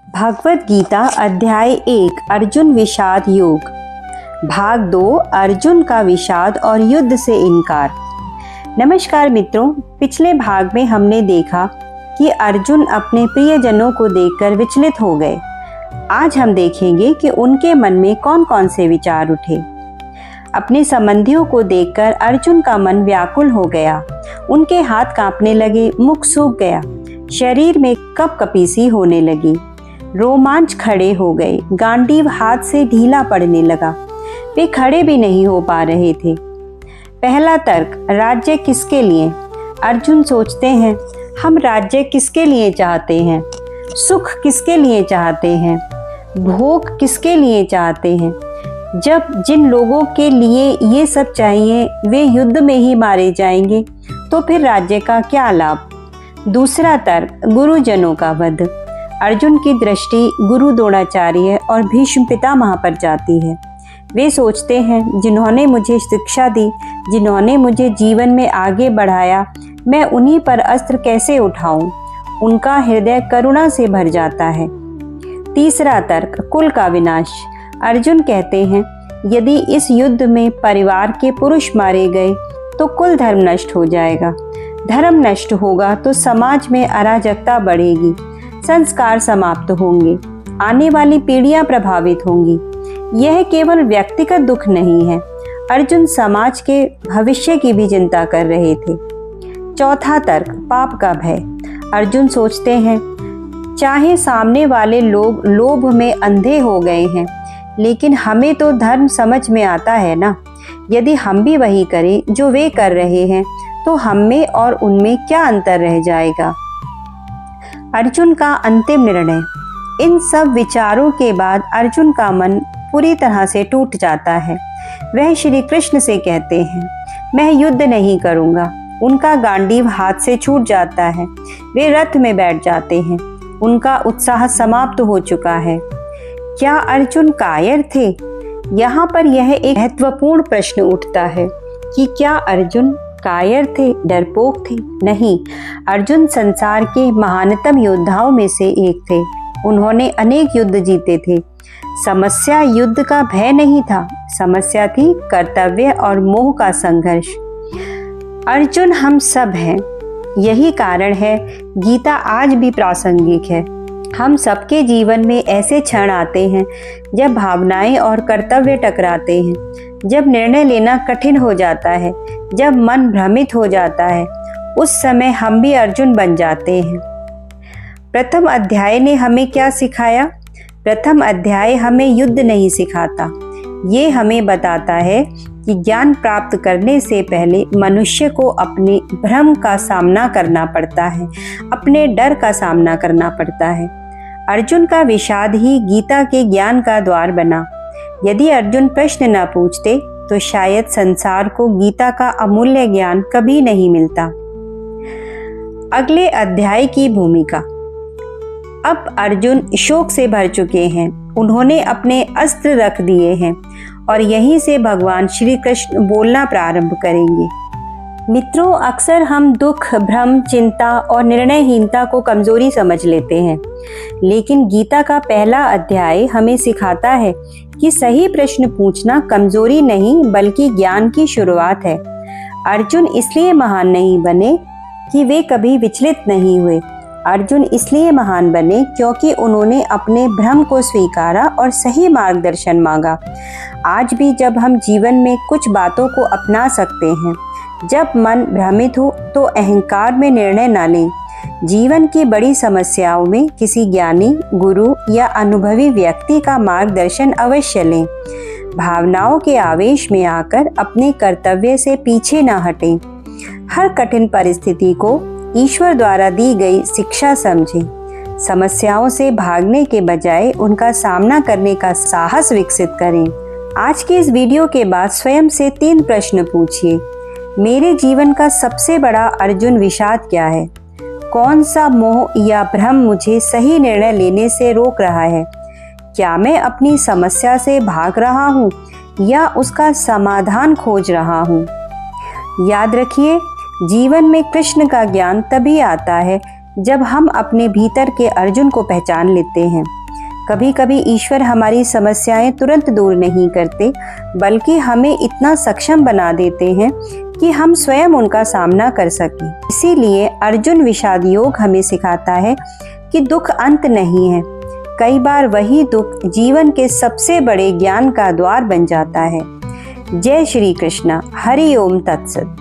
भगवद गीता अध्याय 1 अर्जुन विषाद योग भाग 2 अर्जुन का विषाद और युद्ध से इनकार। नमस्कार मित्रों, पिछले भाग में हमने देखा कि अर्जुन अपने प्रियजनों को देखकर विचलित हो गए। आज हम देखेंगे कि उनके मन में कौन कौन से विचार उठे। अपने संबंधियों को देखकर अर्जुन का मन व्याकुल हो गया। उनके हाथ कांपने लगे, मुख सूख गया, शरीर में कपकपीसी होने लगी, रोमांच खड़े हो गए, गांडीव हाथ से ढीला पड़ने लगा, वे खड़े भी नहीं हो पा रहे थे। पहला तर्क, राज्य किसके लिए? अर्जुन सोचते हैं, हम राज्य किसके लिए चाहते हैं? सुख किसके लिए चाहते हैं? भोग किसके लिए चाहते हैं? जब जिन लोगों के लिए ये सब चाहिए वे युद्ध में ही मारे जाएंगे तो फिर राज्य का क्या लाभ? दूसरा तर्क, गुरुजनों का वध। अर्जुन की दृष्टि गुरु द्रोणाचार्य और भीष्म पितामह पर जाती है। वे सोचते हैं, जिन्होंने मुझे शिक्षा दी, जिन्होंने मुझे जीवन में आगे बढ़ाया, मैं उन्हीं पर अस्त्र कैसे उठाऊं? उनका हृदय करुणा से भर जाता है। तीसरा तर्क, कुल का विनाश। अर्जुन कहते हैं, यदि इस युद्ध में परिवार के पुरुष मारे गए तो कुल धर्म नष्ट हो जाएगा। धर्म नष्ट होगा तो समाज में अराजकता बढ़ेगी, संस्कार समाप्त होंगे, आने वाली पीढ़ियां प्रभावित होंगी। यह केवल व्यक्तिगत दुख नहीं है, अर्जुन समाज के भविष्य की भी चिंता कर रहे थे। चौथा तर्क, पाप का भय। अर्जुन सोचते हैं, चाहे सामने वाले लोग लोभ में अंधे हो गए हैं, लेकिन हमें तो धर्म समझ में आता है ना। यदि हम भी वही करें जो वे कर रहे हैं तो हम में और उनमें क्या अंतर रह जाएगा? अर्जुन का अंतिम निर्णय। इन सब विचारों के बाद अर्जुन का मन पूरी तरह से टूट जाता है। वह श्री कृष्ण से कहते हैं, मैं युद्ध नहीं करूंगा। उनका गांडीव हाथ से छूट जाता है, वे रथ में बैठ जाते हैं। उनका उत्साह समाप्त हो चुका है। क्या अर्जुन कायर थे? यहाँ पर यह एक महत्वपूर्ण प्रश्न उठता है कि क्या अर्जुन कायर थे, डरपोक थे? नहीं, अर्जुन संसार के महानतम योद्धाओं में से एक थे। उन्होंने अनेक युद्ध जीते थे। समस्या युद्ध का भय नहीं था, समस्या थी कर्तव्य और मोह का संघर्ष। अर्जुन हम सब हैं। यही कारण है गीता आज भी प्रासंगिक है। हम सबके जीवन में ऐसे क्षण आते हैं जब भावनाएं और कर्तव्य टकराते हैं, जब निर्णय लेना कठिन हो जाता है, जब मन भ्रमित हो जाता है। उस समय हम भी अर्जुन बन जाते हैं। प्रथम अध्याय ने हमें क्या सिखाया? प्रथम अध्याय हमें युद्ध नहीं सिखाता। ये हमें बताता है कि ज्ञान प्राप्त करने से पहले मनुष्य को अपने भ्रम का सामना करना पड़ता है, अपने डर का सामना करना पड़ता है। अर्जुन का विषाद ही गीता के ज्ञान का द्वार बना। यदि अर्जुन प्रश्न न पूछते तो शायद संसार को गीता का अमूल्य ज्ञान कभी नहीं मिलता। अगले अध्याय की भूमिका। अब अर्जुन शोक से भर चुके हैं। उन्होंने अपने अस्त्र रख दिए हैं और यहीं से भगवान श्री कृष्ण बोलना प्रारंभ करेंगे। मित्रों, अक्सर हम दुख, भ्रम, चिंता और निर्णयहीनता को कमजोरी समझ लेते हैं, लेकिन गीता का पहला अध्याय हमें सिखाता है कि सही प्रश्न पूछना कमजोरी नहीं बल्कि ज्ञान की शुरुआत है। अर्जुन इसलिए महान नहीं बने कि वे कभी विचलित नहीं हुए। अर्जुन इसलिए महान बने क्योंकि उन्होंने अपने भ्रम को स्वीकारा और सही मार्गदर्शन मांगा। आज भी जब हम जीवन में कुछ बातों को अपना सकते हैं, जब मन भ्रमित हो तो अहंकार में निर्णय न लें। जीवन की बड़ी समस्याओं में किसी ज्ञानी, गुरु या अनुभवी व्यक्ति का मार्गदर्शन अवश्य लें। भावनाओं के आवेश में आकर अपने कर्तव्य से पीछे न हटें। हर कठिन परिस्थिति को ईश्वर द्वारा दी गई शिक्षा समझें। समस्याओं से भागने के बजाय उनका सामना करने का साहस विकसित करें। आज के इस वीडियो के बाद स्वयं से 3 प्रश्न पूछिए। मेरे जीवन का सबसे बड़ा अर्जुन विषाद क्या है? कौन सा मोह या भ्रम मुझे सही निर्णय लेने से रोक रहा है? क्या मैं अपनी समस्या से भाग रहा हूँ या उसका समाधान खोज रहा हूँ? याद रखिए, जीवन में कृष्ण का ज्ञान तभी आता है जब हम अपने भीतर के अर्जुन को पहचान लेते हैं। कभी कभी ईश्वर हमारी समस्याएं तुरंत दूर नहीं करते, बल्कि हमें इतना सक्षम बना देते हैं कि हम स्वयं उनका सामना कर सकें। इसीलिए अर्जुन विषाद योग हमें सिखाता है कि दुख अंत नहीं है। कई बार वही दुख जीवन के सबसे बड़े ज्ञान का द्वार बन जाता है। जय श्री कृष्णा। हरि ओम तत्सत।